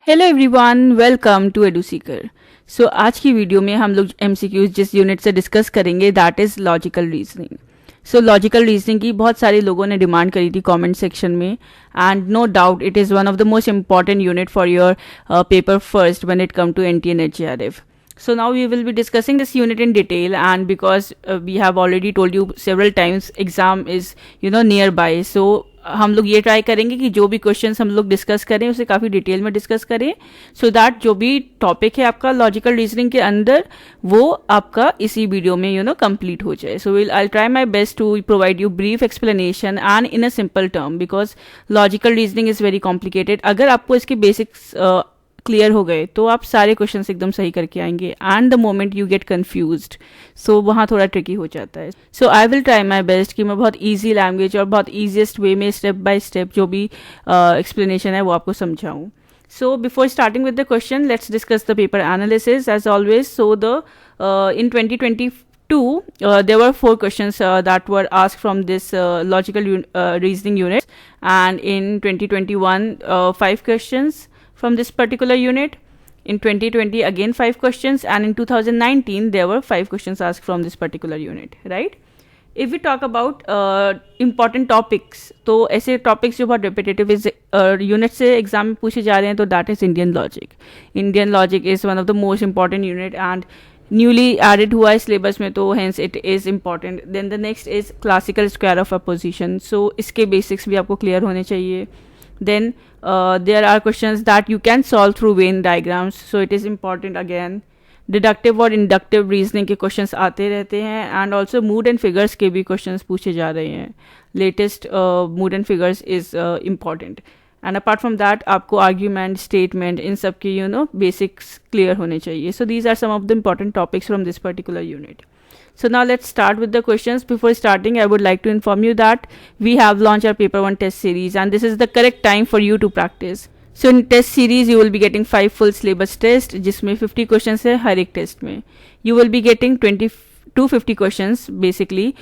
Hello everyone, welcome to Eduseeker. So आज की video में हम लोग एमसीक्यूज जिस यूनिट से डिस्कस करेंगे that is logical reasoning. So logical reasoning की बहुत सारे लोगों ने डिमांड करी थी कमेंट सेक्शन में, and no doubt it is one of the most important unit for your paper first when it come to NTA and NGRF. So now we will be discussing this unit in detail, and because we have already told you several times exam is nearby, so हम लोग ये try करेंगे कि जो भी questions हम लोग discuss करें उसे काफ़ी डिटेल में डिस्कस करें, सो दैट जो भी टॉपिक है आपका लॉजिकल रीजनिंग के अंदर वो आपका इसी वीडियो में कंप्लीट हो जाए. So I try my best to provide you brief explanation and in a simple term, because logical reasoning is very complicated. अगर आपको इसके बेसिक्स क्लियर हो गए तो आप सारे क्वेश्चंस एकदम सही करके आएंगे, and the moment you get confused so वहाँ थोड़ा ट्रिकी हो जाता है. So I will try my best कि मैं बहुत ईजी लैंग्वेज और बहुत ईजीएस्ट वे में स्टेप बाय स्टेप जो भी एक्सप्लेनेशन है वो आपको समझाऊँ. So before starting with the question, let's discuss the paper analysis as always. So in 2022 there were 4 questions that were asked from this logical reasoning unit, and in 2021 5 questions from this particular unit. In 2020 again 5 questions, and in 2019 there were 5 questions asked from this particular unit, right? If we talk about important topics, तो ऐसे topics जो बहुत repetitive इस unit से exam में पूछे जा रहे हैं, तो that is Indian logic. Indian logic is one of the most important unit and newly added हुआ है सिलेबस में, तो hence it is important. Then the next is classical square of opposition, so इसके बेसिक्स भी आपको clear होने चाहिए. Then there are questions that you can solve through Venn diagrams, so it is important again. Deductive और inductive reasoning के questions आते रहते हैं, and also mood and figures के भी क्वेश्चंस पूछे जा रहे हैं. Latest mood and figures is important, and apart from that आपको आर्ग्यूमेंट, स्टेटमेंट, इन सब के बेसिक्स क्लियर होने चाहिए. So these are some of the important topics from this particular unit. So now let's start with the questions. Before starting, I would like to inform you that we have launched our paper 1 test series, and this is the correct time for you to practice. So in test series you will be getting 5 full syllabus test, जिसमें 50 questions है हर एक test में. You will be getting 250 questions basically,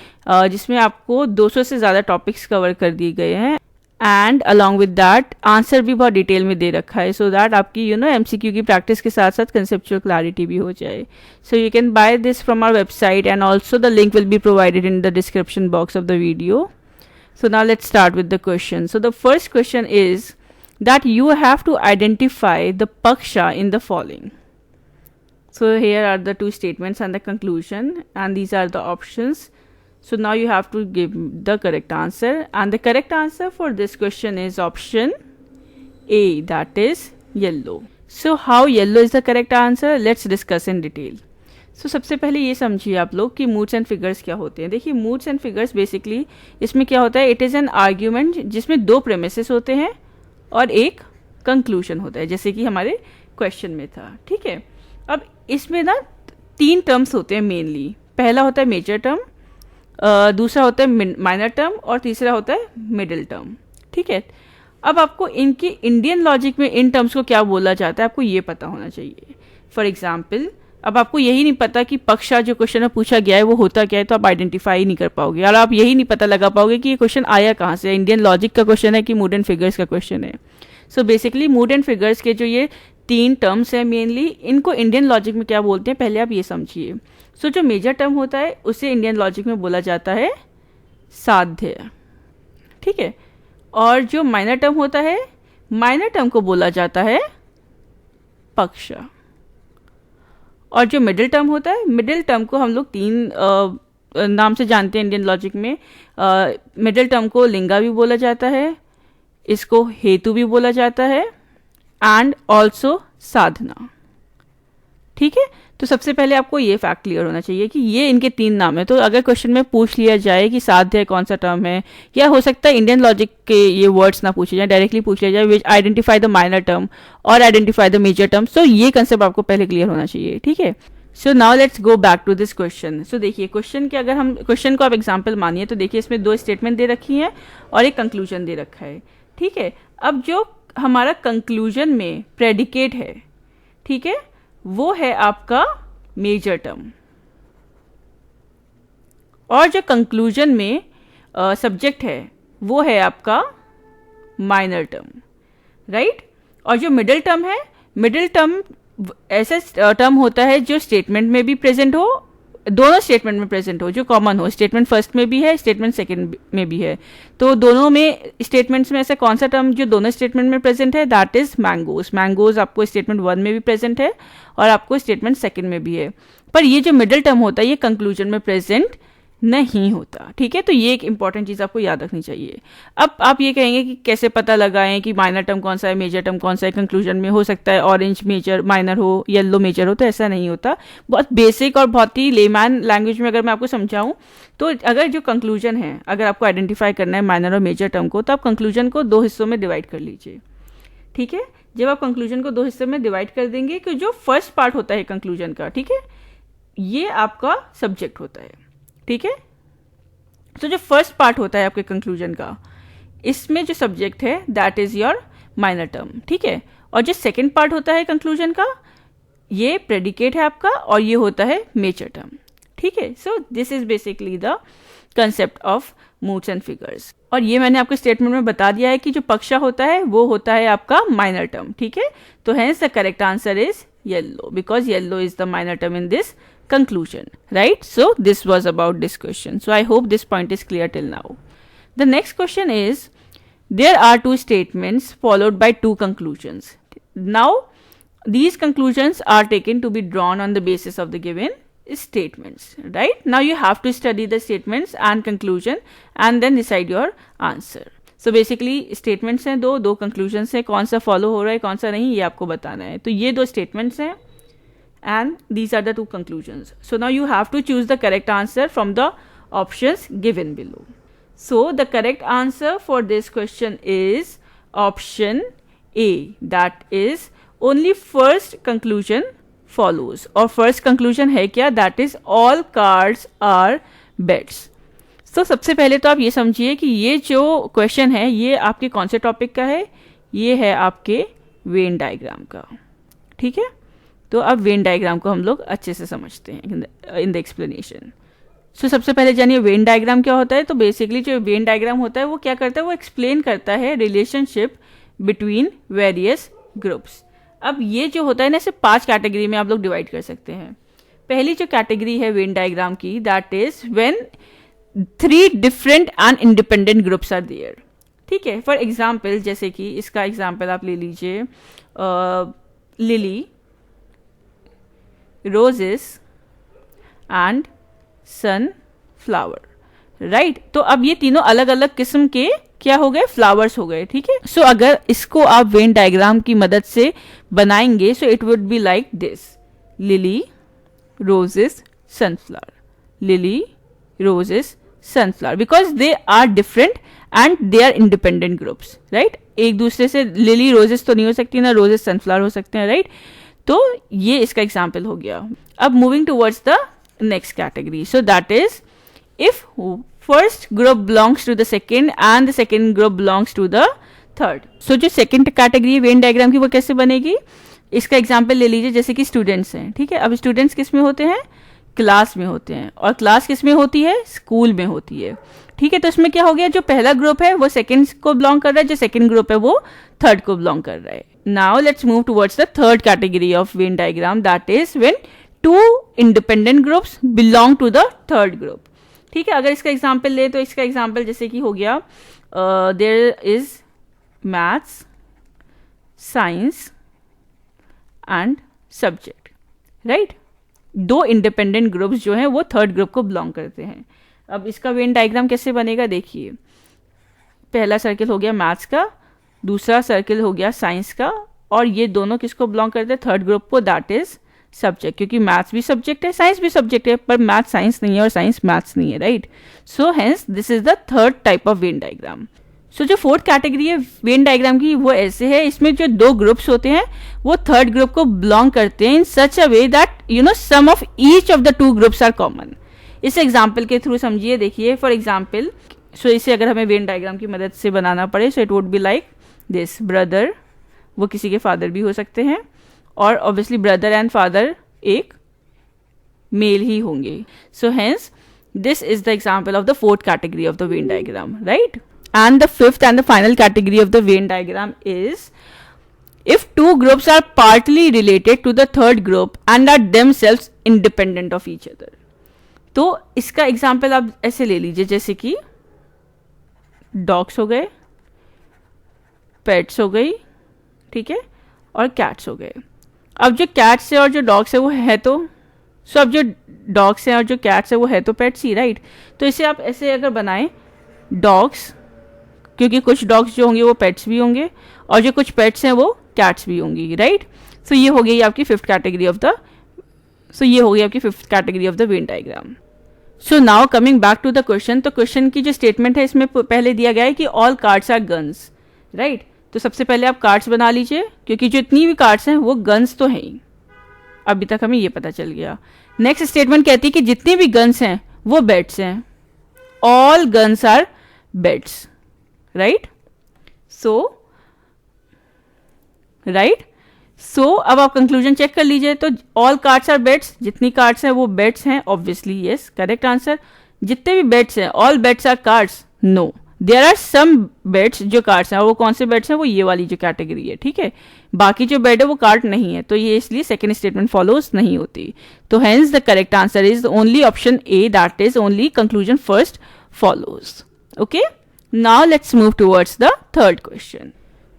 जिसमें आपको 200 से ज़्यादा topics cover कर दिए गए हैं, and along with that answer भी बहुत डिटेल में दे रखा है, सो दैट आपकी एमसीक्यू की प्रैक्टिस के साथ साथ कंसेप्चुअल क्लैरिटी भी हो जाए. So you can buy this from our website, and also the link will be provided in the description box of the video. So now let's start with the question. So the first question is that you have to identify the paksha in the following. So here are the 2 statements and the conclusion, and these are the options. So now you have to give the correct answer, and the correct answer for this question is option A, that is yellow. So how yellow is the correct answer? Let's discuss in detail. So सबसे पहले ये समझिए आप लोग कि moods and figures क्या होते हैं. देखिए मूड्स एंड फिगर्स बेसिकली इसमें क्या होता है, इट इज़ एन आर्ग्यूमेंट जिसमें 2 प्रेमिसेस होते हैं और एक कंक्लूजन होता है, जैसे कि हमारे क्वेश्चन में था. ठीक है, अब इसमें ना 3 टर्म्स होते हैं मेनली. पहला होता है मेजर टर्म, दूसरा होता है माइनर टर्म, और तीसरा होता है मिडिल टर्म. ठीक है, अब आपको इनकी इंडियन लॉजिक में इन टर्म्स को क्या बोला जाता है आपको ये पता होना चाहिए. फॉर एग्जाम्पल, अब आपको यही नहीं पता कि पक्षा जो क्वेश्चन में पूछा गया है वो होता क्या है, तो आप आइडेंटिफाई नहीं कर पाओगे, और आप यही नहीं पता लगा पाओगे कि ये क्वेश्चन आया कहाँ से, इंडियन लॉजिक का क्वेश्चन है कि मूड एंड फिगर्स का क्वेश्चन है. So basically mood and figures के जो ये 3 टर्म्स हैं मेनली, इनको इंडियन लॉजिक में क्या बोलते हैं पहले आप ये समझिए. सो जो मेजर टर्म होता है उसे इंडियन लॉजिक में बोला जाता है साध्य. ठीक है, और जो माइनर टर्म होता है, माइनर टर्म को बोला जाता है पक्ष, और जो मिडिल टर्म होता है, मिडिल टर्म को हम लोग 3 नाम से जानते हैं इंडियन लॉजिक में. मिडिल टर्म को लिंगा भी बोला जाता है, इसको हेतु भी बोला जाता है, एंड ऑल्सो साधना. ठीक है, तो सबसे पहले आपको ये फैक्ट क्लियर होना चाहिए कि ये इनके 3 नाम है. तो अगर क्वेश्चन में पूछ लिया जाए कि साध्य कौन सा टर्म है, या हो सकता है इंडियन लॉजिक के ये वर्ड्स ना पूछे जाए, डायरेक्टली पूछ लिया जाए which identify the minor term और identify the major term, so ये कंसेप्ट आपको पहले क्लियर होना चाहिए. ठीक है, so now let's go back to this question. So देखिए क्वेश्चन के, अगर हम क्वेश्चन को आप एग्जाम्पल मानिए तो देखिए इसमें 2 स्टेटमेंट दे रखी हैं और एक कंक्लूजन दे रखा है. ठीक है, अब जो हमारा कंक्लूजन में प्रेडिकेट है, ठीक है, वो है आपका मेजर टर्म, और जो कंक्लूजन में सब्जेक्ट है वो है आपका माइनर टर्म. राइट, और जो मिडिल टर्म है मिडिल टर्म ऐसा टर्म होता है जो स्टेटमेंट में भी प्रेजेंट हो, दोनों स्टेटमेंट में प्रेजेंट हो, जो कॉमन हो, स्टेटमेंट फर्स्ट में भी है, स्टेटमेंट सेकंड में भी है। तो दोनों में स्टेटमेंट्स में ऐसा कौन सा टर्म जो दोनों स्टेटमेंट में प्रेजेंट है, दैट इज मैंगोज। मैंगोज आपको स्टेटमेंट 1 में भी प्रेजेंट है और आपको स्टेटमेंट सेकंड में भी है। पर ये जो मिडिल टर्म होता है ये कंक्लूजन में प्रेजेंट नहीं होता, ठीक है। तो ये एक इंपॉर्टेंट चीज आपको याद रखनी चाहिए। अब आप ये कहेंगे कि कैसे पता लगाएं कि माइनर टर्म कौन सा है, मेजर टर्म कौन सा है। कंक्लूजन में हो सकता है ऑरेंज मेजर माइनर हो, येलो मेजर हो, तो ऐसा नहीं होता। बहुत बेसिक और बहुत ही लेमैन लैंग्वेज में अगर मैं आपको समझाऊं तो अगर जो कंक्लूजन है, अगर आपको आइडेंटिफाई करना है माइनर और मेजर टर्म को, तो आप कंक्लूजन को 2 हिस्सों में डिवाइड कर लीजिए, ठीक है। जब आप कंक्लूजन को 2 हिस्सों में डिवाइड कर देंगे कि जो फर्स्ट पार्ट होता है कंक्लूजन का, ठीक है, ये आपका सब्जेक्ट होता है, ठीक है। तो जो फर्स्ट पार्ट होता है आपके कंक्लूजन का, इसमें जो सब्जेक्ट है that is your minor term, ठीक है। और जो सेकंड पार्ट होता है कंक्लूजन का, ये प्रेडिकेट है आपका और ये होता है मेजर टर्म, ठीक है। सो this is basically the concept of moods and figures. और ये मैंने आपको स्टेटमेंट में बता दिया है कि जो पक्षा होता है वो होता है आपका माइनर टर्म, ठीक है। तो hence the correct answer is yellow, because yellow is the minor term in this conclusion, right? So this was about this question. So I hope this point is clear till now. The next question is, there are two statements followed by two conclusions. Now these conclusions are taken to be drawn on the basis of the given statements, right? Now you have to study the statements and conclusion and then decide your answer. So basically statements हैं दो conclusions हैं, कौन सा follow हो रहा है कौन सा नहीं, ये आपको बताना है। तो ये 2 statements हैं and these are the 2 conclusions. So now you have to choose the correct answer from the options given below. So the correct answer for this question is option A, that is only first conclusion follows. और first conclusion है क्या, that is all cards are bets. तो सबसे पहले तो आप ये समझिए कि ये जो क्वेश्चन है ये आपके कौन से टॉपिक का है, ये है आपके वेन डायग्राम का, ठीक है। तो अब वेन डायग्राम को हम लोग अच्छे से समझते हैं इन द एक्सप्लेनेशन। सो सबसे पहले जानिए वेन डायग्राम क्या होता है। तो बेसिकली जो वेन डायग्राम होता है वो क्या करता है, वो एक्सप्लेन करता है रिलेशनशिप बिटवीन वेरियस ग्रुप्स। अब ये जो होता है ना, इसे 5 कैटेगरी में आप लोग डिवाइड कर सकते हैं। पहली जो कैटेगरी है वेन डायग्राम की, that is when 3 different and independent groups are there, ठीक है। फॉर एग्जाम्पल, जैसे कि इसका एग्जाम्पल आप ले लीजिए, lily, roses and sunflower, right. तो अब ये तीनों अलग अलग किस्म के क्या हो गए, फ्लावर्स हो गए, ठीक है। सो अगर इसको आप वेन डायग्राम की मदद से बनाएंगे, so it would be like this, lily, roses, sunflower, lily, roses, sunflower, because they are different and they are independent groups, right. एक दूसरे से लिली रोजेस तो नहीं हो सकती ना, रोजेस सनफ्लावर हो सकते हैं, राइट। तो ये इसका एग्जाम्पल हो गया। अब moving towards the next category, so that is if first group belongs to the second and the second group belongs to the third. So जो सेकेंड कैटेगरी है वेन डायग्राम की, वो कैसे बनेगी, इसका एग्जाम्पल ले लीजिए, जैसे कि स्टूडेंट्स हैं, ठीक है। अब स्टूडेंट्स किस में होते हैं, क्लास में होते हैं, और क्लास किस में होती है, स्कूल में होती है, ठीक है। तो इसमें क्या हो गया, जो पहला ग्रुप है वो सेकंड को बिलोंग कर रहा है, जो सेकंड ग्रुप है वो थर्ड को बिलोंग कर रहा है। Now let's move towards the third category of Venn diagram, that is when 2 independent groups belong to the third group, ठीक है। अगर इसका एग्जाम्पल ले तो इसका एग्जाम्पल जैसे कि हो गया, there is maths, science and subject, right. 2 independent groups जो हैं वो थर्ड ग्रुप को बिलोंग करते हैं। अब इसका वेन डायग्राम कैसे बनेगा, देखिए, पहला सर्किल हो गया मैथ्स का, दूसरा सर्किल हो गया साइंस का, और ये दोनों किसको बिलोंग करते हैं, थर्ड ग्रुप को, दैट इज सब्जेक्ट, क्योंकि मैथ्स भी सब्जेक्ट है, साइंस भी सब्जेक्ट है, पर मैथ्स साइंस नहीं है और साइंस मैथ्स नहीं है, right. So hence this is the third type of Venn diagram. So जो फोर्थ कैटेगरी है वेन डायग्राम की, वो ऐसे है, इसमें जो 2 ग्रुप्स होते हैं वो थर्ड ग्रुप को बिलोंग करते हैं in such a way that some of each of the 2 groups are common. इस एग्जाम्पल के थ्रू समझिए, देखिए फॉर एग्जाम्पल, सो इसे अगर हमें वेन डायग्राम की मदद से बनाना पड़े, सो it would be like this, brother, वो किसी के फादर भी हो सकते हैं, और ऑब्वियसली ब्रदर एंड फादर एक मेल ही होंगे। सो hence this is the example of the fourth category of the Venn diagram, right. And the fifth and the final category of the Venn diagram is if two groups are partly related to the third group and are themselves independent of each other. तो इसका example आप ऐसे ले लीजिए, जैसे कि dogs हो गए, पेट्स हो गई, ठीक है, और कैट्स हो गए। अब जो कैट्स है और जो डॉग्स है वो है तो अब जो डॉग्स हैं और जो कैट्स है वो है तो पेट्स ही, राइट। तो इसे आप ऐसे अगर बनाएं, डॉग्स, क्योंकि कुछ डॉग्स जो होंगे वो पेट्स भी होंगे और जो कुछ पेट्स हैं वो कैट्स भी होंगी, राइट। सो ये हो गई आपकी fifth category of the Venn diagram. So now coming back to the question, तो क्वेश्चन की जो स्टेटमेंट है इसमें पहले दिया गया है कि all cards are guns, right. तो सबसे पहले आप कार्ड्स बना लीजिए, क्योंकि जो इतनी भी कार्ड्स हैं वो गन्स तो हैं ही, अभी तक हमें ये पता चल गया। नेक्स्ट स्टेटमेंट कहती है कि जितनी भी गन्स हैं वो बेड्स हैं, all guns are beds, right. So अब आप कंक्लूजन चेक कर लीजिए। तो ऑल कार्ड्स आर बेड्स, जितनी कार्ड्स हैं वो बेड्स हैं, ऑब्वियसली यस, करेक्ट आंसर। जितने भी बेड्स हैं, all beds are cards, no, there are some beds जो कार्ड्स हैं, और वो कौन से बेड्स हैं, वो ये वाली जो कैटेगरी है, ठीक है। बाकी जो बेड है वो कार्ड नहीं है, तो ये इसलिए सेकंड स्टेटमेंट फॉलोज नहीं होती। तो hence the correct answer is only option A, that is only conclusion first follows. Okay, now let's move towards the third question.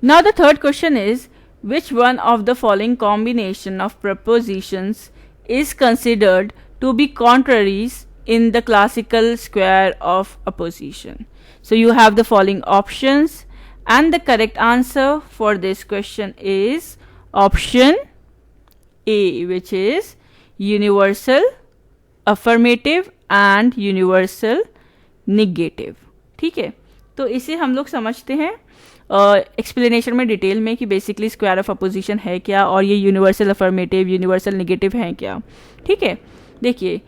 Now the third question is which one of the following combination of prepositions is considered to be contraries in the classical square of opposition? So you have the following options, and the correct answer for this question is option A, which is universal affirmative and universal negative. ठीक है, तो इसे हम लोग समझते हैं explanation में detail में कि बेसिकली स्क्वायर ऑफ अपोजिशन है क्या और ये यूनिवर्सल अफर्मेटिव यूनिवर्सल नेगेटिव है क्या, ठीक है। देखिए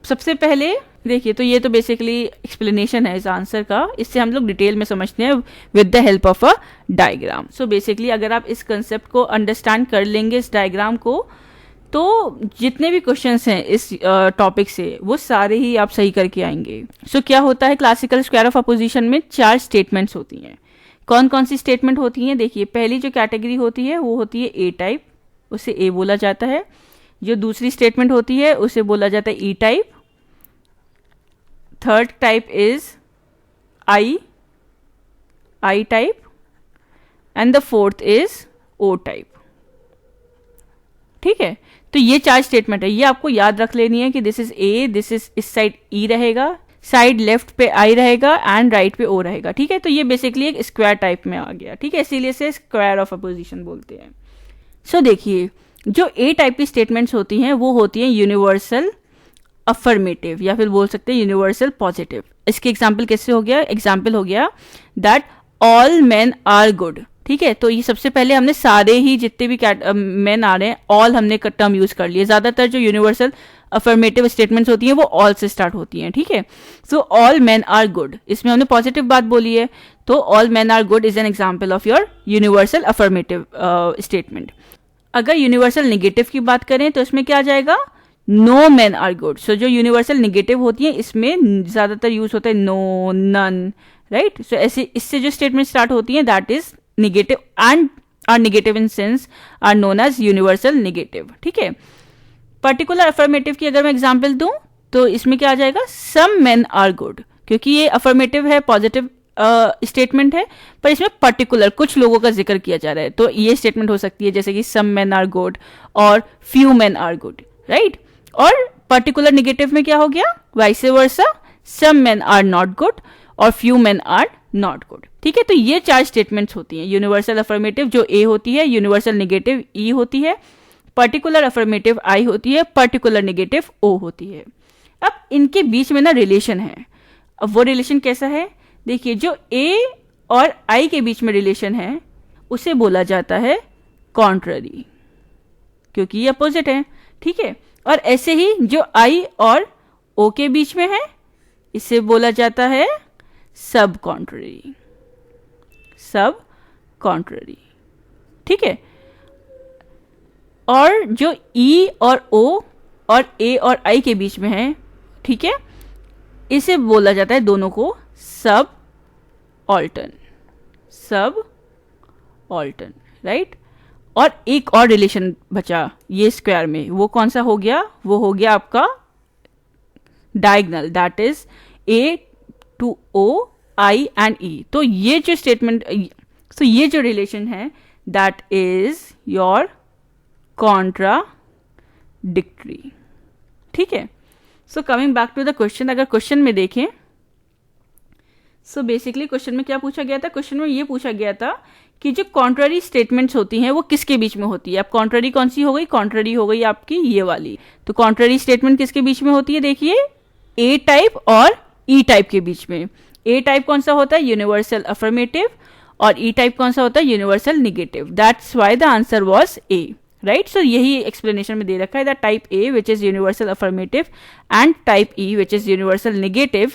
सबसे पहले देखिए, तो ये तो बेसिकली एक्सप्लेनेशन है इस आंसर का, इससे हम लोग डिटेल में समझते हैं with the help of a diagram. So basically अगर आप इस कंसेप्ट को अंडरस्टैंड कर लेंगे, इस डायग्राम को, तो जितने भी क्वेश्चंस हैं इस टॉपिक से वो सारे ही आप सही करके आएंगे। सो क्या होता है, क्लासिकल स्क्वायर ऑफ अपोजिशन में 4 स्टेटमेंट्स होती हैं। कौन कौन सी स्टेटमेंट होती हैं? देखिए, पहली जो कैटेगरी होती है वो होती है ए टाइप, उसे ए बोला जाता है। जो दूसरी स्टेटमेंट होती है उसे बोला जाता है E type. Third type is I type, and the fourth is O type, ठीक है। तो ये 4 स्टेटमेंट है, ये आपको याद रख लेनी है कि this is a, this is इस साइड ई रहेगा, साइड लेफ्ट पे आई रहेगा एंड राइट पे ओ रहेगा, ठीक है। तो ये बेसिकली एक स्क्वायर टाइप में आ गया, ठीक है, इसीलिए से स्क्वायर ऑफ अपोजिशन बोलते हैं। सो देखिए, जो ए टाइप की स्टेटमेंट्स होती हैं वो होती हैं यूनिवर्सल अफर्मेटिव, या फिर बोल सकते हैं यूनिवर्सल पॉजिटिव। इसके एग्जाम्पल कैसे हो गया? एग्जाम्पल हो गया that all men are good, ठीक है। तो ये सबसे पहले हमने सारे ही जितने भी मेन आ रहे हैं, ऑल हमने टर्म यूज कर लिए। ज्यादातर जो यूनिवर्सल अफर्मेटिव स्टेटमेंट्स होती हैं वो ऑल से स्टार्ट होती हैं, ठीक है। So all men are good, इसमें हमने पॉजिटिव बात बोली है, तो all men are good is an example of your universal affirmative statement. अगर यूनिवर्सल निगेटिव की बात करें तो इसमें क्या आ जाएगा? No men are good. So जो यूनिवर्सल निगेटिव होती है इसमें ज्यादातर यूज होता है नो, नन, राइट। सो ऐसे इससे जो स्टेटमेंट स्टार्ट होती है that is negative and are negative in sense are known as universal negative, ठीक है। पर्टिकुलर अफर्मेटिव की अगर मैं एग्जांपल दूं तो इसमें क्या आ जाएगा? सम मेन आर गुड, क्योंकि ये अफर्मेटिव है, पॉजिटिव स्टेटमेंट है, पर इसमें पर्टिकुलर कुछ लोगों का जिक्र किया जा रहा है, तो ये स्टेटमेंट हो सकती है जैसे कि सम मेन आर गुड और few men are good, right. और पर्टिकुलर निगेटिव में क्या हो गया? Vice versa, some men are not good और few men are not good, ठीक है। तो ये 4 स्टेटमेंट्स होती हैं। यूनिवर्सल अफर्मेटिव जो ए होती है, यूनिवर्सल निगेटिव ई होती है, पर्टिकुलर अफर्मेटिव आई होती है, पर्टिकुलर निगेटिव ओ होती है। अब इनके बीच में ना रिलेशन है। अब वो रिलेशन कैसा है? देखिए, जो ए और आई के बीच में रिलेशन है उसे बोला जाता है कॉन्ट्ररी, क्योंकि ये अपोजिट है, ठीक है। और ऐसे ही जो आई और ओ के बीच में है इसे बोला जाता है सब कॉन्ट्ररी, सब कॉन्ट्ररी, ठीक है। और जो ई और ओ और ए और आई के बीच में है, ठीक है, इसे बोला जाता है दोनों को सब ऑल्टर्न, सब ऑल्टर्न, राइट। और एक और रिलेशन बचा ये स्क्वायर में, वो कौन सा हो गया, वो हो गया आपका diagonal, that is A to O I and E. तो ये जो स्टेटमेंट, तो ये जो रिलेशन है दैट इज योर कॉन्ट्राडिक्टरी, ठीक है। So coming back to the question, अगर क्वेश्चन में देखें, सो बेसिकली क्वेश्चन में क्या पूछा गया था, क्वेश्चन में ये पूछा गया था कि जो कॉन्ट्ररी स्टेटमेंट्स होती हैं वो किसके बीच में होती है। अब कॉन्ट्ररी कौन सी हो गई, कॉन्ट्ररी हो गई आपकी ये वाली। तो कॉन्ट्ररी स्टेटमेंट किसके बीच में होती है, देखिए ए टाइप और ई टाइप के बीच में। ए टाइप कौन सा होता है, यूनिवर्सल अफर्मेटिव, और ई टाइप कौन सा होता है, universal negative. That's why the answer was A, right. So यही एक्सप्लेनेशन में दे रखा है that type A which is universal affirmative and type E which is universal negative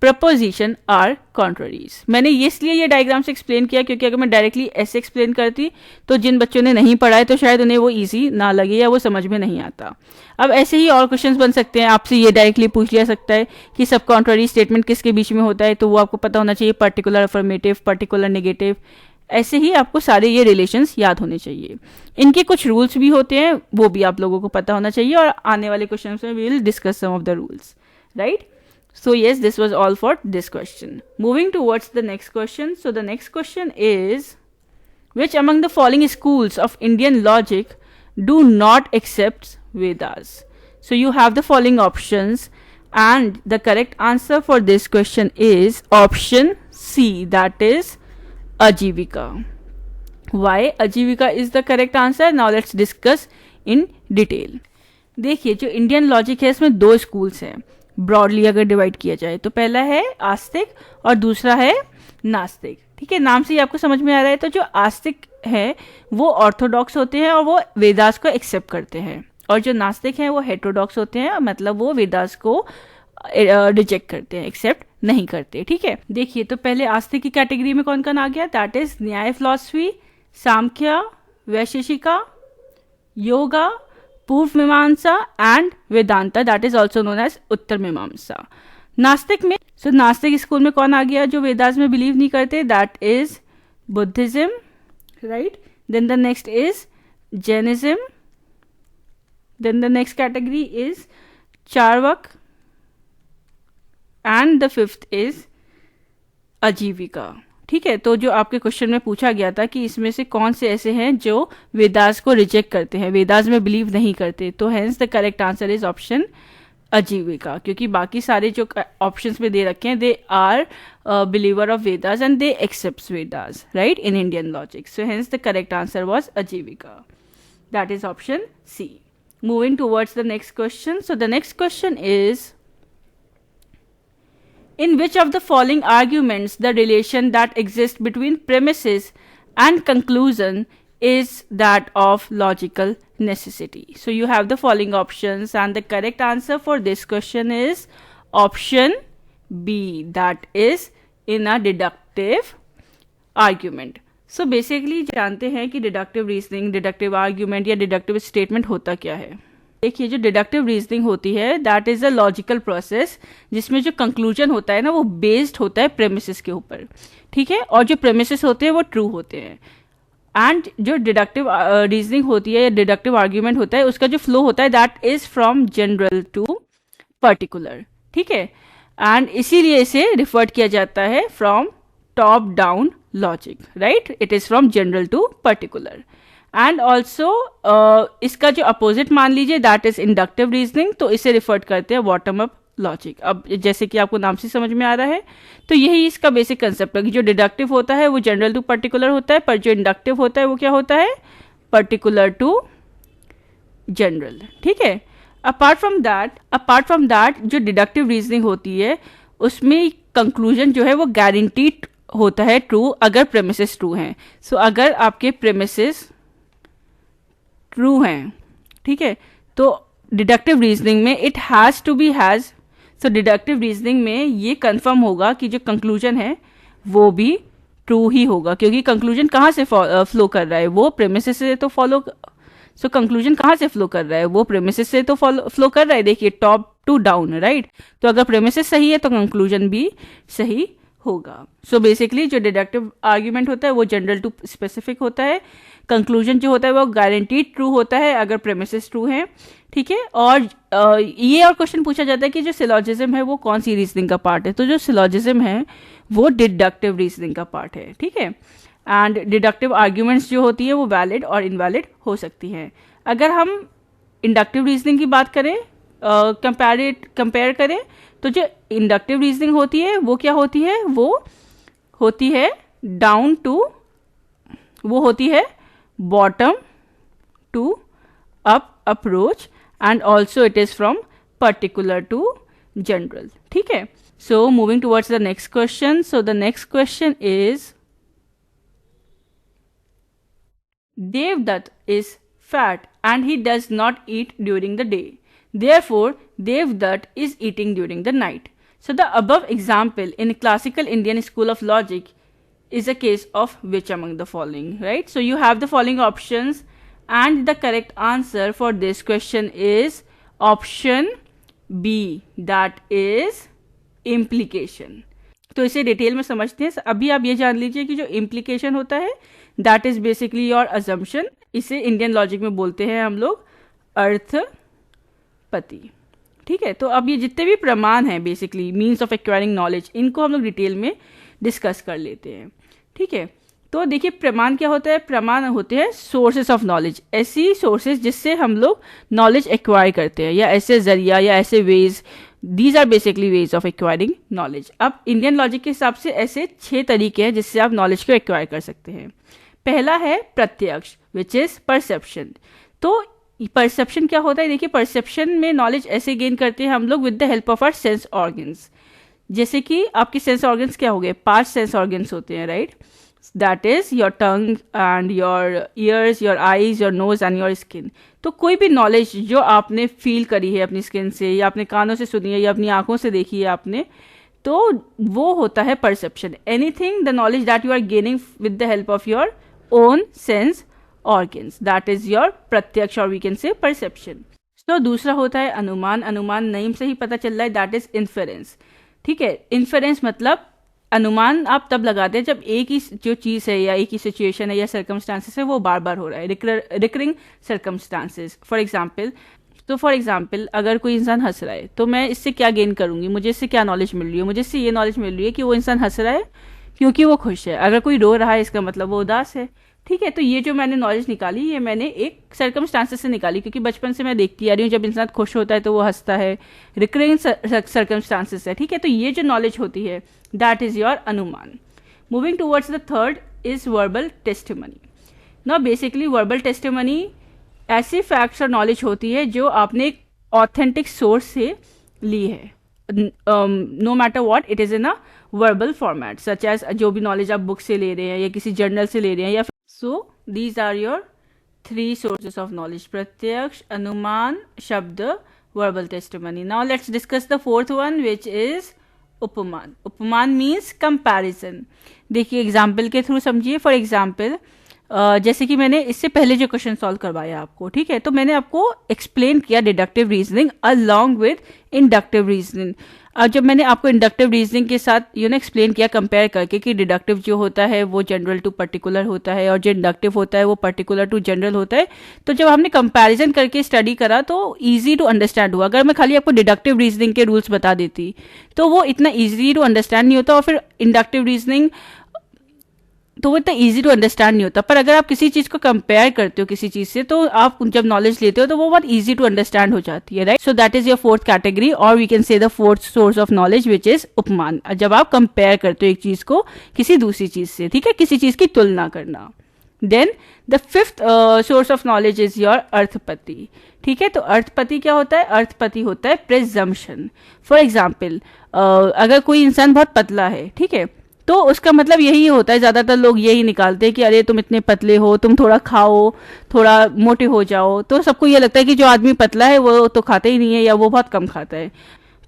proposition are contraries. मैंने इसलिए ये डायग्राम से एक्सप्लेन किया क्योंकि अगर मैं डायरेक्टली ऐसे एक्सप्लेन करती तो जिन बच्चों ने नहीं पढ़ा है तो शायद उन्हें वो इजी ना लगे या वो समझ में नहीं आता। अब ऐसे ही और क्वेश्चंस बन सकते हैं, आपसे ये डायरेक्टली पूछ लिया सकता है कि सब कॉन्ट्ररी स्टेटमेंट किसके बीच में होता है, तो वो आपको पता होना चाहिए, पर्टिकुलर अफर्मेटिव, पर्टिकुलर नेगेटिव। ऐसे ही आपको सारे ये रिलेशंस याद होने चाहिए। इनके कुछ रूल्स भी होते हैं, वो भी आप लोगों को पता होना चाहिए, और आने वाले क्वेश्चन में we will discuss some of the rules, right. So yes, this was all for this question. Moving towards the next question. So the next question is, which among the following schools of Indian logic do not accept Vedas? So you have the following options, and the correct answer for this question is option C, that is Ajivika. Why Ajivika is the correct answer? Now let's discuss in detail. देखिए जो Indian logic है इसमें दो schools हैं broadly अगर divide किया जाए, तो पहला है आस्तिक और दूसरा है नास्तिक, ठीक है। नाम से ही आपको समझ में आ रहा है। तो जो आस्तिक है वो ऑर्थोडॉक्स होते हैं और वो वेदास को एक्सेप्ट करते हैं, और जो नास्तिक हैं वो हेटेरोडॉक्स होते हैं, मतलब वो वेदास को रिजेक्ट करते हैं, एक्सेप्ट नहीं करते, ठीक है। देखिए तो पहले आस्तिक की कैटेगरी में कौन कौन आ गया, that is Nyaya philosophy, Samkhya, Vaisheshika, Yoga, Purva Mimamsa and Vedanta, that is also known as Uttara Mimamsa. नास्तिक में, सो नास्तिक स्कूल में कौन आ गया, जो वेदास में बिलीव नहीं करते, that is Buddhism, right. Then the next is Jainism, then the next category is Charvaka, and the fifth is Ajivika, ठीक है। तो जो आपके क्वेश्चन में पूछा गया था कि इसमें से कौन से ऐसे हैं जो वेदास को रिजेक्ट करते हैं, वेदास में बिलीव नहीं करते, तो hence the correct answer is option अजीविका, क्योंकि बाकी सारे जो ऑप्शंस में दे रखे हैं they are believer of Vedas and they accept Vedas, right, in Indian logic. So hence the correct answer was Ajivika, that is option C. Moving towards the next question. So the next question is, in which of the following arguments the relation that exists between premises and conclusion is that of logical necessity? So you have the following options, and the correct answer for this question is option B, that is in a deductive argument. So basically जानते हैं कि deductive reasoning, deductive argument या deductive statement होता क्या है। देखिए जो deductive reasoning होती है that is a logical process जिसमें जो कंक्लूजन होता है ना वो बेस्ड होता है प्रेमिसेस के ऊपर, ठीक है, और जो प्रेमिसेस होते हैं वो ट्रू होते हैं। एंड जो डिडक्टिव रीजनिंग होती है या डिडक्टिव आर्ग्यूमेंट होता है उसका जो फ्लो होता है that is from general to particular, ठीक है, एंड इसीलिए इसे रिफर्ड किया जाता है from top down logic, right, it is from general to particular. And also इसका जो अपोजिट मान लीजिए दैट इज इंडक्टिव रीजनिंग, तो इसे रिफर करते हैं बॉटम अप लॉजिक। अब जैसे कि आपको नाम से समझ में आ रहा है तो यही इसका बेसिक कंसेप्ट है कि जो डिडक्टिव होता है वो जनरल टू पर्टिकुलर होता है, पर जो इंडक्टिव होता है वो क्या होता है, पर्टिकुलर टू जनरल, ठीक है। अपार्ट फ्रॉम दैट जो डिडक्टिव रीजनिंग होती है उसमें कंक्लूजन जो है वो गारंटीड होता है ट्रू अगर प्रेमिसेस ट्रू हैं। सो अगर आपके प्रेमिसेस ट्रू हैं, ठीक है, तो डिडक्टिव रीजनिंग में it has to be has, so deductive reasoning में ये कंफर्म होगा कि जो कंक्लूजन है वो भी ट्रू ही होगा, क्योंकि कंक्लूजन कहाँ से फ्लो कर रहा है, वो प्रेमिसेस से तो फॉलो, सो कंक्लूजन कहाँ से फ्लो कर रहा है, वो प्रेमिसेस से तो फ्लो कर रहा है, देखिए टॉप टू डाउन, राइट। तो अगर प्रेमिसेस सही है तो कंक्लूजन भी सही होगा। सो बेसिकली जो डिडक्टिव आर्ग्यूमेंट होता है वो जनरल टू स्पेसिफिक होता है, कंक्लूजन जो होता है वो गारंटीड ट्रू होता है अगर प्रेमिसेस ट्रू हैं, ठीक है। और ये और क्वेश्चन पूछा जाता है कि जो सिलॉजिज्म है वो कौन सी रीजनिंग का पार्ट है, तो जो सिलॉजिज्म है वो डिडक्टिव रीजनिंग का पार्ट है, ठीक है। एंड डिडक्टिव आर्ग्यूमेंट्स जो होती है वो वैलिड और इनवैलिड हो सकती हैं। अगर हम इंडक्टिव रीजनिंग की बात करें, कंपेयर करें, तो जो इंडक्टिव रीजनिंग होती है वो क्या होती है, वो होती है डाउन टू, वो होती है bottom to up approach and also it is from particular to general, ठीक है। So moving towards the next question, so the next question is Devdutt is fat and he does not eat during the day. Therefore, Devdutt is eating during the night. So the above example in classical Indian school of logic is a case of which among the following, right? So you have the following options and the correct answer for this question is option B, that is implication. तो इसे detail में समझते हैं। अभी आप ये जान लीजिए कि जो इम्प्लीकेशन होता है that is basically your assumption, इसे इंडियन लॉजिक में बोलते हैं हम लोग अर्थपति, ठीक है। तो अब ये जितने भी प्रमाण हैं basically means of acquiring knowledge, इनको हम लोग डिटेल में डिस्कस कर लेते हैं, ठीक है। तो देखिए प्रमाण क्या होता है, प्रमाण होते हैं सोर्सेस ऑफ नॉलेज, ऐसी सोर्सेज जिससे हम लोग नॉलेज एक्वायर करते हैं, या ऐसे जरिया या ऐसे ways, these are basically ways of acquiring knowledge. अब इंडियन लॉजिक के हिसाब से ऐसे 6 तरीके हैं जिससे आप नॉलेज को एक्वायर कर सकते हैं। पहला है प्रत्यक्ष, विच इज परसेप्शन। तो परसेप्शन क्या होता है, देखिए परसेप्शन में नॉलेज ऐसे गेन करते हैं हम लोग with the help of our sense organs. जैसे कि आपके सेंस ऑर्गन्स क्या हो गए, 5 सेंस ऑर्गन्स होते हैं, right. That is your tongue and your ears, your eyes, your nose and your skin. तो कोई भी नॉलेज जो आपने फील करी है अपनी स्किन से, या अपने कानों से सुनी है, या अपनी आंखों से देखी है आपने, तो वो होता है perception. Anything the knowledge that you are gaining with the help of your own sense organs, that is your pratyaksha और वी कैन से परसेप्शन। तो दूसरा होता है अनुमान। अनुमान नेम से ही पता चल रहा है, दैट इज इन्फेरेंस, ठीक है। इन्फेरेंस मतलब अनुमान आप तब लगाते हैं जब एक ही जो चीज़ है या एक ही सिचुएशन है या सर्कमस्टांसेस है वो बार बार हो रहा है, रिकरिंग सर्कमस्टांसेस। फॉर एग्जाम्पल अगर कोई इंसान हंस रहा है तो मैं इससे क्या गेन करूंगी, मुझे इससे क्या नॉलेज मिल रही है, मुझे इससे ये नॉलेज मिल रही है कि वो इंसान हंस रहा है क्योंकि वो खुश है। अगर कोई रो रहा है इसका मतलब वो उदास है, ठीक है। तो ये जो मैंने नॉलेज निकाली ये मैंने एक सर्कमस्टांसेस से निकाली, क्योंकि बचपन से मैं देखती आ रही हूँ जब इंसान खुश होता है तो वो हंसता है, रिकरिंग सर्कमस्टांसेस है, ठीक है। तो ये जो नॉलेज होती है दैट इज योर अनुमान। Moving towards the third is verbal testimony. Now basically verbal testimony ऐसी फैक्ट्स और नॉलेज होती है जो आपने एक ऑथेंटिक सोर्स से ली है, no matter what it is in a verbal format, such as जो भी नॉलेज आप बुक से ले रहे हैं या किसी जर्नल से ले रहे हैं, या so these are your 3 sources of knowledge, pratyaksha, anumana, shabda, verbal testimony. Now let's discuss the fourth one which is upamana. Upamana means comparison. देखिए एग्जाम्पल के थ्रू समझिए। फॉर एग्जाम्पल जैसे कि मैंने इससे पहले जो क्वेश्चन सॉल्व करवाया आपको, ठीक है, तो मैंने आपको एक्सप्लेन किया deductive reasoning along with inductive reasoning. और जब मैंने आपको इंडक्टिव रीजनिंग के साथ एक्सप्लेन किया कंपेयर करके कि डिडक्टिव जो होता है वो जनरल टू पर्टिकुलर होता है और जो इंडक्टिव होता है वो पर्टिकुलर टू जनरल होता है, तो जब हमने कंपैरिजन करके स्टडी करा तो इजी टू अंडरस्टैंड हुआ। अगर मैं खाली आपको डिडक्टिव रीजनिंग के रूल्स बता देती तो वो इतना इजी टू अंडरस्टैंड नहीं होता, और फिर इंडक्टिव रीजनिंग तो वो इतना इजी टू अंडरस्टैंड नहीं होता। पर अगर आप किसी चीज को कंपेयर करते हो किसी चीज से, तो आप जब नॉलेज लेते हो तो वो बहुत इजी टू अंडरस्टैंड हो जाती है, right. So that is your fourth category, और we can say the fourth source of knowledge which is Upamana, जब आप कंपेयर करते हो एक चीज को किसी दूसरी चीज से, ठीक है, किसी चीज की तुलना करना। Then the fifth source of knowledge is your Arthapatti, ठीक है। तो अर्थपति क्या होता है, अर्थपति होता है प्रिजम्पशन। फॉर एग्जाम्पल अगर कोई इंसान बहुत पतला है, ठीक है, तो उसका मतलब यही होता है, ज्यादातर लोग यही निकालते हैं कि अरे तुम इतने पतले हो, तुम थोड़ा खाओ, थोड़ा मोटे हो जाओ। तो सबको ये लगता है कि जो आदमी पतला है वो तो खाता ही नहीं है या वो बहुत कम खाता है,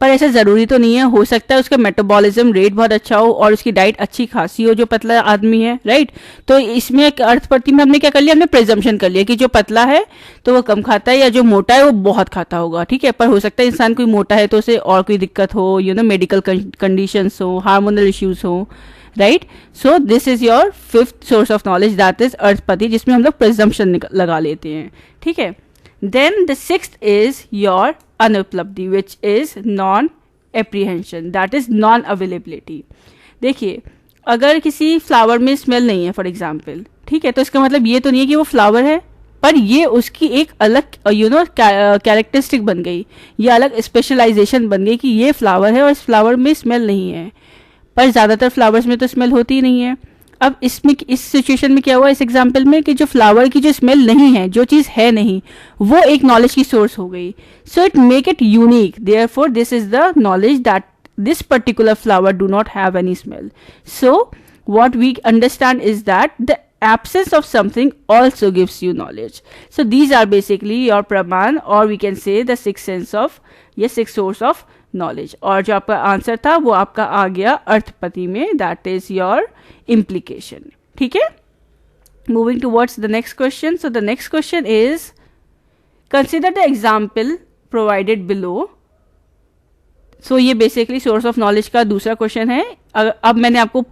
पर ऐसा जरूरी तो नहीं है। हो सकता है उसका मेटाबॉलिज्म रेट बहुत अच्छा हो और उसकी डाइट अच्छी खासी हो जो पतला आदमी है, राइट। तो इसमें अर्थपति में हमने क्या कर लिया, हमने प्रिजम्पशन कर लिया कि जो पतला है तो वो कम खाता है या जो मोटा है वो बहुत खाता होगा, ठीक है। पर हो सकता है इंसान कोई मोटा है तो उसे और कोई दिक्कत हो, मेडिकल कंडीशंस हो, हार्मोनल इश्यूज हो, right. So this is your fifth source of knowledge, that is Arthapatti, जिसमें हम लोग प्रिजम्पशन लगा लेते हैं. ठीक है. Then the sixth is your Anupalabdhi, which is non apprehension, that is non availability. देखिए, अगर किसी फ्लावर में स्मेल नहीं है फॉर एग्जाम्पल, ठीक है, तो इसका मतलब ये तो नहीं है कि वो फ्लावर है, पर ये उसकी एक अलग कैरेक्टरिस्टिक बन गई, ये अलग स्पेशलाइजेशन बन गई कि ये फ्लावर है और इस फ्लावर में स्मेल नहीं है. पर ज़्यादातर फ्लावर्स में तो स्मेल होती ही नहीं है. अब इसमें इस सिचुएशन में क्या हुआ, इस एग्जाम्पल में, कि जो फ्लावर की जो स्मेल नहीं है, जो चीज़ है नहीं, वो एक नॉलेज की सोर्स हो गई. So it make it unique, therefore this is the knowledge that this particular flower do not have any smell. So what we understand is that the absence of something also gives you knowledge. So these are basically your praman, or we can say the sixth sense of, yes, sixth source of knowledge. और जो आपका answer था वो आपका आ गया अर्थपति में, that is your implication. ठीक है. Moving towards the next question. So the next question is, consider the example provided below. सो ये बेसिकली सोर्स ऑफ नॉलेज का दूसरा क्वेश्चन है. अब मैंने आपको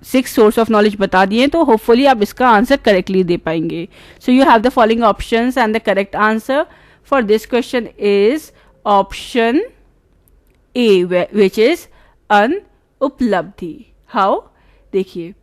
6 सोर्स ऑफ नॉलेज बता दिए, तो होपफुली आप इसका आंसर करेक्टली दे पाएंगे. So you have the following options and the correct answer for this question is option A, which is Anupalabdhi. How, देखिए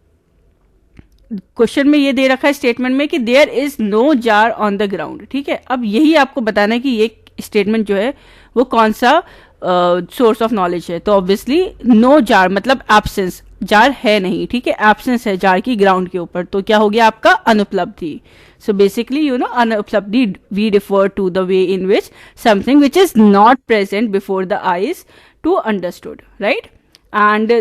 क्वेश्चन में ये दे रखा है स्टेटमेंट में कि there is no jar on the ground. ठीक है. अब यही आपको बताना है कि ये स्टेटमेंट जो है वो कौन सा सोर्स ऑफ नॉलेज है. तो ऑब्वियसली नो जार मतलब एब्सेंस, जार है नहीं. ठीक है. एब्सेंस है जार की ग्राउंड के ऊपर, तो क्या हो गया आपका Anupalabdhi. So basically Anupalabdhi we refer to the way in which something which is not present before the eyes to understood, right. And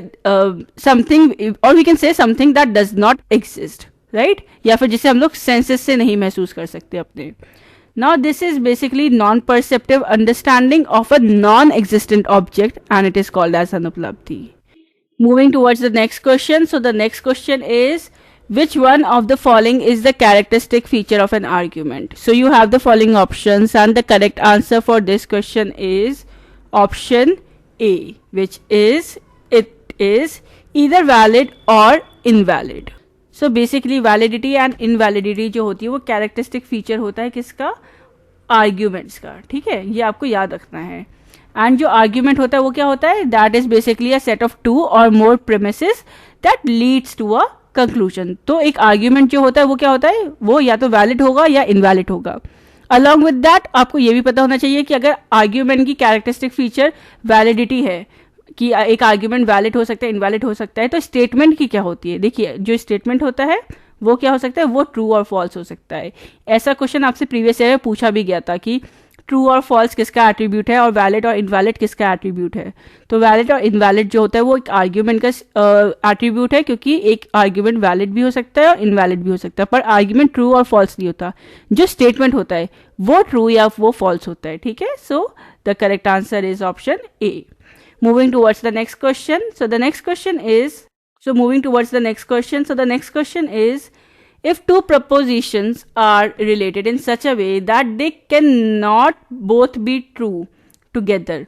something, और we can say something that does not exist, right, या फिर जिसे हम लोग senses से नहीं महसूस कर सकते अपने. Now this is basically non-perceptive understanding of a non-existent object, and it is called as anupalabdhi. Moving towards the next question. So the next question is, which one of the following is the characteristic feature of an argument? So you have the following options, and the correct answer for this question is option A, which is it is either valid or invalid. So basically validity and invalidity जो होती है वो characteristic feature होता है किसका, arguments का. ठीक है. ये आपको याद रखना है. एंड जो आर्ग्यूमेंट होता है वो क्या होता है, that is basically a set of 2 और more premises that leads to a conclusion. तो एक आर्ग्यूमेंट जो होता है वो क्या होता है, वो या तो वैलिड होगा या इनवैलिड होगा. अलॉन्ग विद दैट आपको ये भी पता होना चाहिए कि अगर आर्ग्यूमेंट की कैरेक्टरिस्टिक फीचर वैलिडिटी है, कि एक आर्ग्यूमेंट वैलिड हो सकता है, इनवैलिड हो सकता है, तो स्टेटमेंट की क्या होती है. देखिए, जो स्टेटमेंट होता है वो क्या हो सकता है, वो ट्रू और फॉल्स हो सकता है. ऐसा क्वेश्चन आपसे प्रीवियस ईयर में पूछा भी गया था कि ट्रू और फॉल्स किसका एट्रीब्यूट है और वैलिड और इनवैलिड किसका एट्रीब्यूट है. तो वैलिड और इनवैलिड जो होता है वो एक आर्ग्यूमेंट का एट्रीब्यूट है, क्योंकि एक आर्ग्यूमेंट वैलिड भी हो सकता है और इनवैलिड भी हो सकता है, पर आर्ग्यूमेंट ट्रू और फॉल्स नहीं होता. जो स्टेटमेंट होता है वो ट्रू या वो फॉल्स होता है. ठीक है. So the correct answer is option A. Moving towards the next question. So the next question is, if two propositions are related in such a way that they cannot both be true together,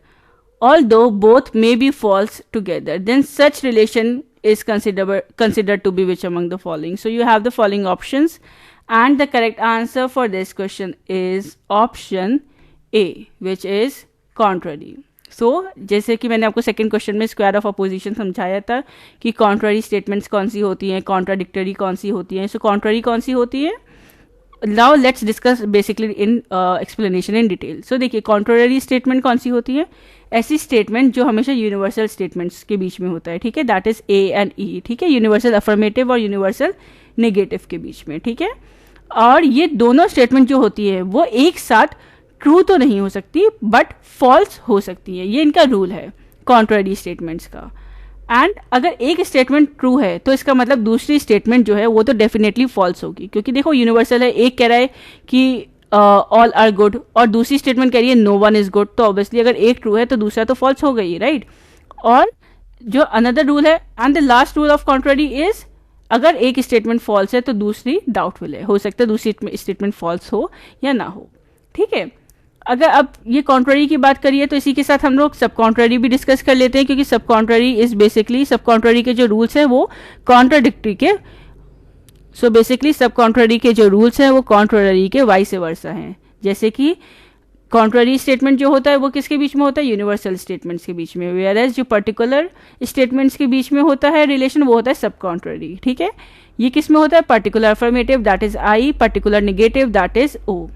although both may be false together, then such relation is considered to be which among the following? So you have the following options, and the correct answer for this question is option A, which is contrary. जैसे कि मैंने आपको second question में square of opposition समझाया था कि contrary statements कौन सी होती हैं, कॉन्ट्राडिक्टरी कौन सी होती हैं. सो कॉन्ट्ररी कौन सी होती है, now let's discuss basically in explanation in detail. So देखिए, कॉन्ट्ररी स्टेटमेंट कौन सी होती है, ऐसी स्टेटमेंट जो हमेशा यूनिवर्सल स्टेटमेंट्स के बीच में होता है. ठीक है. दैट इज ए एंड ई. ठीक है. यूनिवर्सल अफर्मेटिव और यूनिवर्सल नेगेटिव के बीच में. ठीक है. और ये दोनों स्टेटमेंट जो होती है वो एक साथ ट्रू तो नहीं हो सकती बट फॉल्स हो सकती है. ये इनका रूल है कॉन्ट्ररी स्टेटमेंट्स का. एंड अगर एक स्टेटमेंट ट्रू है तो इसका मतलब दूसरी स्टेटमेंट जो है वो तो डेफिनेटली फॉल्स होगी, क्योंकि देखो यूनिवर्सल है, एक कह रहा है कि ऑल आर गुड और दूसरी स्टेटमेंट कह रही है नो वन इज गुड, तो ऑब्वियसली अगर एक ट्रू है तो दूसरा तो फॉल्स हो गई, राइट. और जो अनदर रूल है and the last rule of contrary is, अगर एक स्टेटमेंट फॉल्स है तो दूसरी डाउटफुल है, हो सकता है दूसरी स्टेटमेंट फॉल्स हो या ना हो. ठीक है. अगर अब ये कॉन्ट्ररी की बात करिए तो इसी के साथ हम लोग सब कॉन्ट्ररी भी डिस्कस कर लेते हैं, क्योंकि सब कॉन्ट्ररी इज बेसिकली, सब कॉन्ट्ररी के जो रूल्स हैं वो कॉन्ट्राडिक्टरी के, सो बेसिकली सब कॉन्ट्ररी के जो रूल्स हैं वो कॉन्ट्ररी के वाइस वर्सा हैं। जैसे कि कॉन्ट्ररी स्टेटमेंट जो होता है वो किसके बीच में होता है, यूनिवर्सल स्टेटमेंट्स के बीच में, वेयर एज जो पर्टिकुलर स्टेटमेंट्स के बीच में होता है रिलेशन वो होता है सब कॉन्ट्ररी। ठीक है, ये किस में होता है, particular affirmative that is I, particular negative that is O.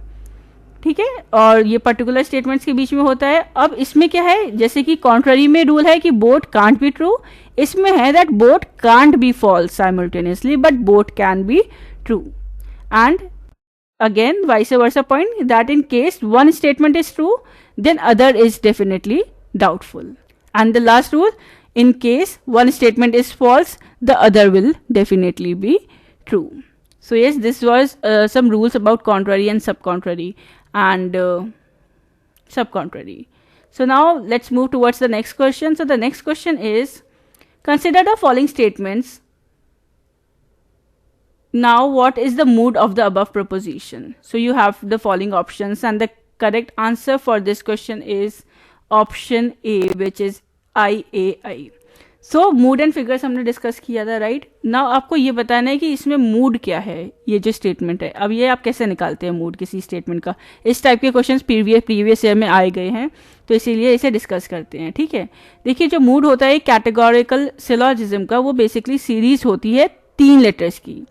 ठीक है, और ये पर्टिकुलर स्टेटमेंट्स के बीच में होता है। अब इसमें क्या है, जैसे कि कॉन्ट्ररी में रूल है कि बोथ कांट बी ट्रू, इसमें है that both can't be false simultaneously but both can be true. And again vice versa point, that in case one statement is true then other is definitely doubtful. And the last rule, in case one statement is false the other will definitely be true. So yes, this was some rules about contrary and subcontrary and subcontrary. So now let's move towards the next question. So the next question is, consider the following statements. Now what is the mood of the above proposition? So you have the following options and the correct answer for this question is option A, which is IAI. So mood and figures हमने discuss किया था, right. Now आपको ये बताना है कि इसमें mood क्या है, ये जो स्टेटमेंट है। अब ये आप कैसे निकालते हैं मूड किसी स्टेटमेंट का, इस टाइप के क्वेश्चंस प्रीवियस ईयर में आए गए हैं, तो इसीलिए इसे डिस्कस करते हैं। ठीक है, देखिए जो मूड होता है कैटेगोरिकल सिलोजिज्म का, वो बेसिकली सीरीज होती है 3 लेटर्स की।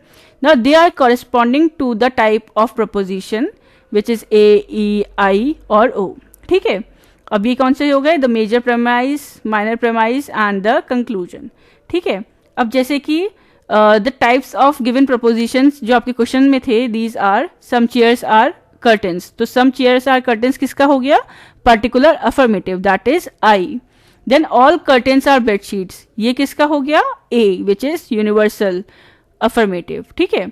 Now they are corresponding to the type of proposition which is A, E, I और O. ठीक है, अब ये कौन से हो गए, the major premise, minor premise and the conclusion. ठीक है, अब जैसे कि the types of given propositions जो आपके क्वेश्चन में थे, these are some chairs are curtains, तो सम चेयर्स आर कर्टन्स किसका हो गया, particular affirmative that is I. Then all curtains are bedsheets, ये किसका हो गया, A, which is universal affirmative. ठीक है,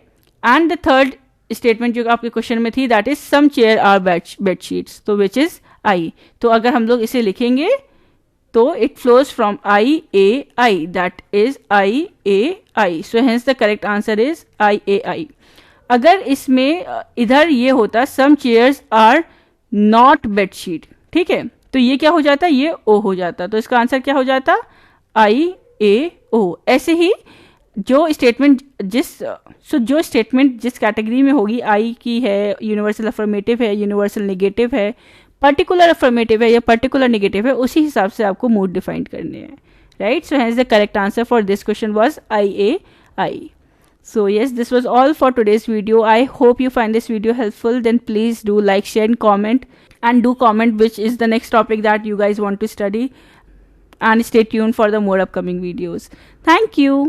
एंड द थर्ड स्टेटमेंट जो आपके क्वेश्चन में थी that is some chair are bedsheets, तो विच इज आई। तो अगर हम लोग इसे लिखेंगे तो it flows from I A I, that is I A I, so hence the correct answer is I A I. अगर इसमें इधर ये होता some chairs are not bedsheet, ठीक है, तो ये क्या हो जाता, ये ओ हो जाता, तो इसका आंसर क्या हो जाता, आई ए ओ। ऐसे ही जो स्टेटमेंट जो स्टेटमेंट जिस कैटेगरी में होगी, आई की है, यूनिवर्सल अफर्मेटिव है, यूनिवर्सल नेगेटिव है, पर्टिकुलर अफर्मेटिव है या पर्टिकुलर नेगेटिव है, उसी हिसाब से आपको मूड डिफाइन करने हैं, right. So hence the correct answer for this question was I A I. So yes, this was all for today's video. I hope you find this video helpful. Then please do like, share and comment, and do comment which is the next topic that you guys want to study, and stay tuned for the more upcoming videos. Thank you.